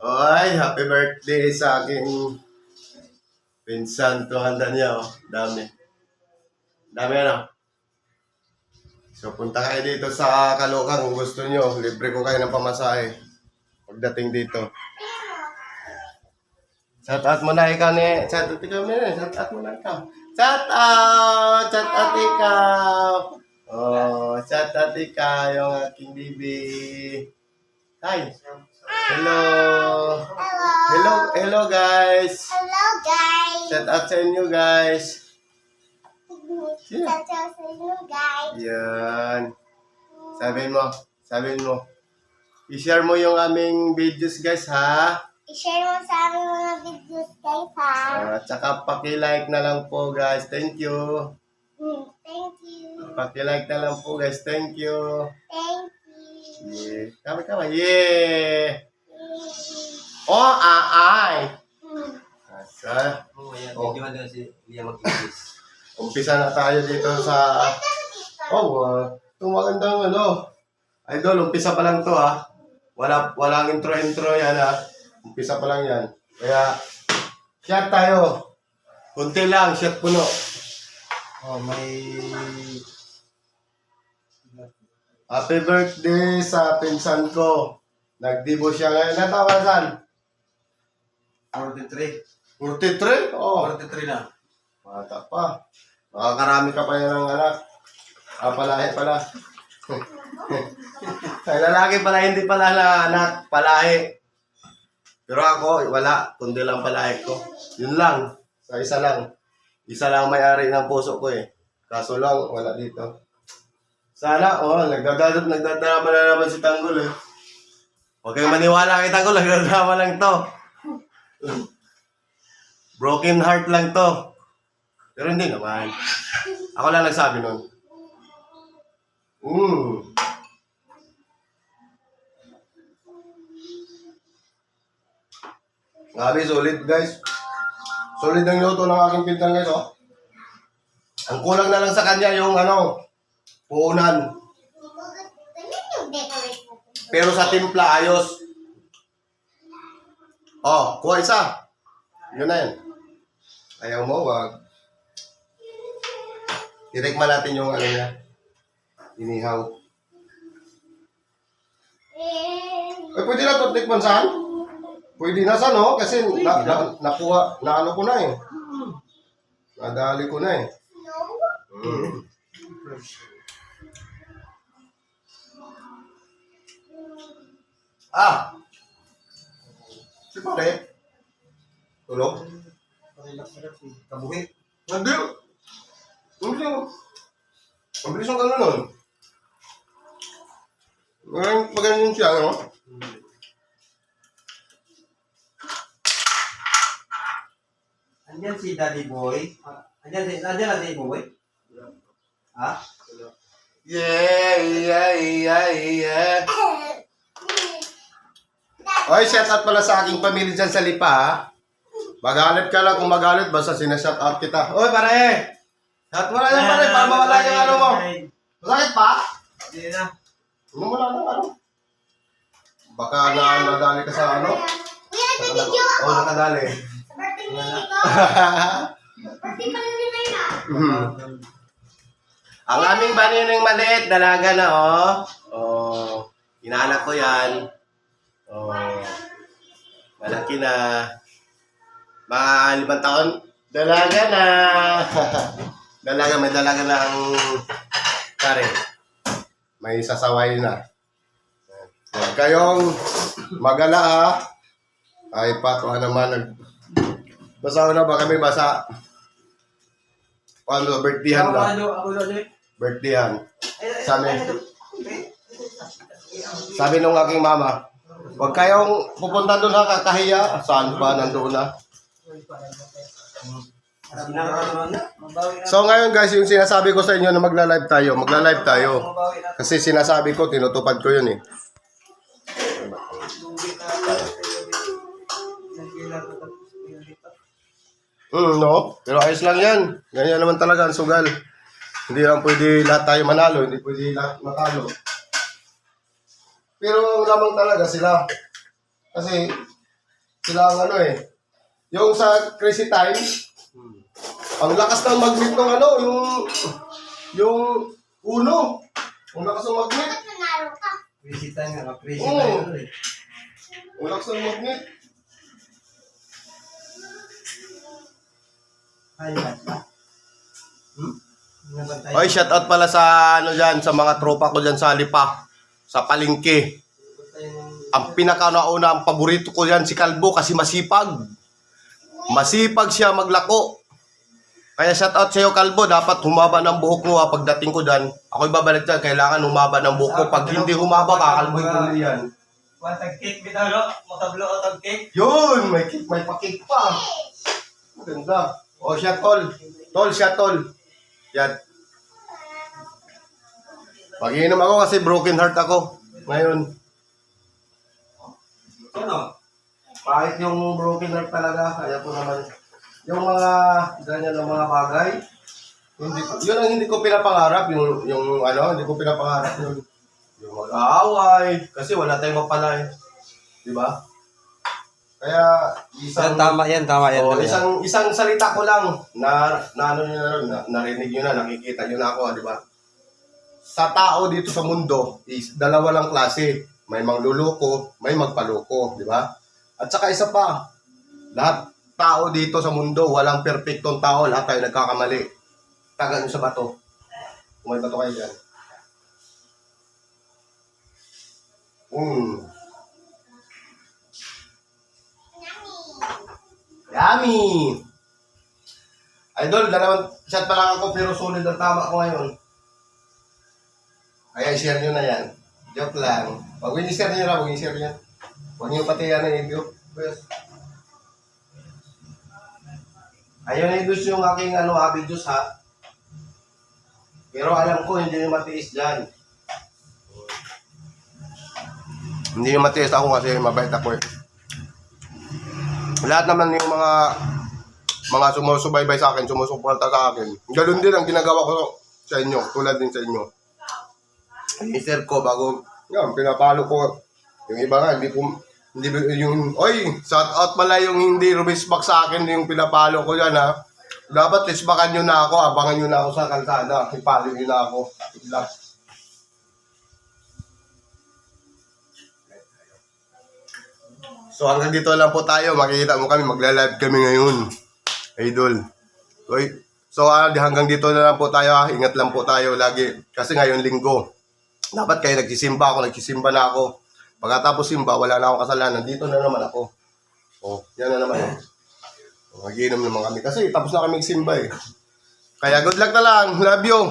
Oy, happy birthday sa aking pinsan. Ito handa niya, oh. Dami. Dami ano? So, punta kayo dito sa Caloocan kung gusto nyo. Libre ko kayo ng pamasahe pagdating dito. Shout out mo na ikaw ni... Shout out ikaw ni... Shout out mo na ikaw. Shout out! Shout out ikaw! Oh, shout out ikaw yung aking bibi. Hi! Hello! Hello! Hello guys! Hello guys! Shout out sa inyo guys! Shout out sa inyo guys! Yan! Sabihin mo. I-share mo yung aming videos guys ha! I-share mo sa aming mga videos guys ha! At saka paki-like na lang po guys. Thank you! Thank you! Paki-like na lang po guys. Thank you! Thank you! Yeah! Kama. Yeah! Oh, ay! Asa? Oh, video na si Liam mag-English. Umpisa na tayo dito sa... itong magandang Idol, umpisa pa lang to ha. Walang intro yan ha. Umpisa pa lang yan. Kaya, shot tayo. Kunti lang, shot puno. Oh, may... Happy birthday sa pinsan ko. Nagdibo siya ngayon. Natawasan? 43. 43? Oo. 43 na. Bata pa. Makakarami ka pa yan ng anak. Palahi pala. Ay, lalaki pala, hindi pala na anak, palahi. Pero ako, wala. Kundi lang palahi ko. Yun lang. Sa isa lang. Isa lang may-ari ng puso ko eh. Kaso lang, wala dito. Sana, nagdadrama na naman si Tanggol eh. Huwag kayong maniwala kay Tanggol, nagdadrama lang to. Broken heart lang to. Pero hindi naman. Ako lang nagsabi nun. Grabe, solid guys. Solid ang luto ng aking pinsan guys, oh. Ang kulang na lang sa kanya yung puunan. Pero sa timpla, ayos. Oh, kuha isa. Yun na yan. Ayaw mo, wag. Titikman natin yung niya. Inihaw. Eh, pwede na ito tikman saan? Pwede na saan, no? Kasi nakuha, naano ko na eh. Nadali ko na eh. Si pare. Tulog? Kabuhi. Hindi. Hindi. Mabilis ang gano'n nun. Magaling siya, no? Andyan si Daddy Boy. Andyan na Daddy Boy. Ha? Yeah. Oy, shout out pala sa aking pamilya dyan sa Lipa, ha? Magalit ka lang kung magalit, basta sinashout out kita. Oy, pare! Shout mo na yan, pare, para mawala yung ano mo. Masakit pa? Hindi na. Ano mo lang Baka nadali ka sa ano? Oo, nakadali. Birthday mo dito! Birthday pa rin nila yun Ang aming baninong maliit, dalaga na, oh. Oh, inaanak ko yan. Oh, malaki na. Mga 5 taon, dalaga na. May dalaga na ang kare. May sasaway na. Huwag kayong magala ha. Ay, patuha naman. Basa na ba kami? Basa. Paano? Birthdayhan na. Birthdayhan. Sabi nung aking mama, huwag kayong pupunta doon ha, kakahiya. Saan pa? Nandoon na. So ngayon guys, yung sinasabi ko sa inyo na magla-live tayo. Kasi sinasabi ko, tinutupad ko yun eh. No? Pero ayos lang yan. Ganyan naman talaga ang sugal. Hindi lang pwede lahat tayo manalo, hindi pwede lahat matalo. Pero ang lamang talaga sila. Kasi sila ang ano eh. Yung sa Crazy Time, ang lakas ng magnet ng ano, yung uno. Ang lakas ng magnet. Bakit nanalo ka? Crazy time nga. Crazy Oo. time. Eh. Ang lakas ng magnet. Ay, nabantay. Oy, shout out pala sa ano diyan, sa mga tropa ko diyan sa Lipa, sa Palengke. Ang pinakauna ang paborito ko yan si Kalbo kasi masipag. Masipag siya maglako. Kaya shout out sa iyo Kalbo, dapat humaba ng buhok mo pagdating ko diyan. Ako'y babalik diyan, kailangan humaba ng buhok ko. Pag hindi humaba, kakalboy ko na yan. Watag cake bitaw no? Makablo o tag cake. Yun, may cake, may pa-cake pa. Maganda. O siya tol. Tol, siya tol. Yan. Pag-iinom ako kasi broken heart ako. Ngayon. Ano? Kahit yung broken heart talaga, kaya ko naman. Yung mga ganyan ng mga bagay, yun ang hindi ko pinapangarap, yung ano, hindi ko pinapangarap yung mag-aaway, kasi wala tayong mapalay. Di ba? Kaya, Yan, tama yan. oh, isang salita ko lang, na ano nyo na, narinig nyo na, nakikita nyo na ako, di ba? Sa tao dito sa mundo, is dalawa lang klase. May mangluloko, may magpaloko, di ba? At saka isa pa, lahat tao dito sa mundo, walang perfectong tao, lahat tayo nagkakamali. Taga nyo sa bato. Kung may bato kayo dyan. Yummy! Idol, dalawang shot pa lang ako pero solid ang tama ko ngayon. Kaya i-share nyo na yan. Joke lang. Huwag nyo i-share nyo lang, huwag nyo i-share nyo. Huwag nyo pati yan na i-view. Ayaw na i-views yung aking videos ha. Pero alam ko, hindi nyo matiis dyan. Hindi nyo matiis ako kasi mabait ako eh. Lahat naman yung mga sumusubaybay sa akin, sumusuporta sa akin. Ganun din ang ginagawa ko sa inyo, tulad din sa inyo. I-share ko bago, yan, pinapalo ko. Yung iba nga, hindi yung, oy, shout out pala yung hindi rumisbak sa akin, yung pinapalo ko yan ha. Dapat isbakan nyo na ako, abangan nyo na ako sa kalsada, ipalo nyo na ako. So hanggang dito lang po tayo, makikita mo kami, magla-live kami ngayon. Idol. Okay. So hanggang dito na lang po tayo, ingat lang po tayo lagi. Kasi ngayon linggo. Dapat kayo nagsisimba ako, nagsisimba na ako. Pagkatapos simba, wala na akong kasalanan. Dito na naman ako. Oh, yan na naman. Mag-inom naman kami. Kasi tapos na kami simba eh. Kaya good luck na lang. Love you.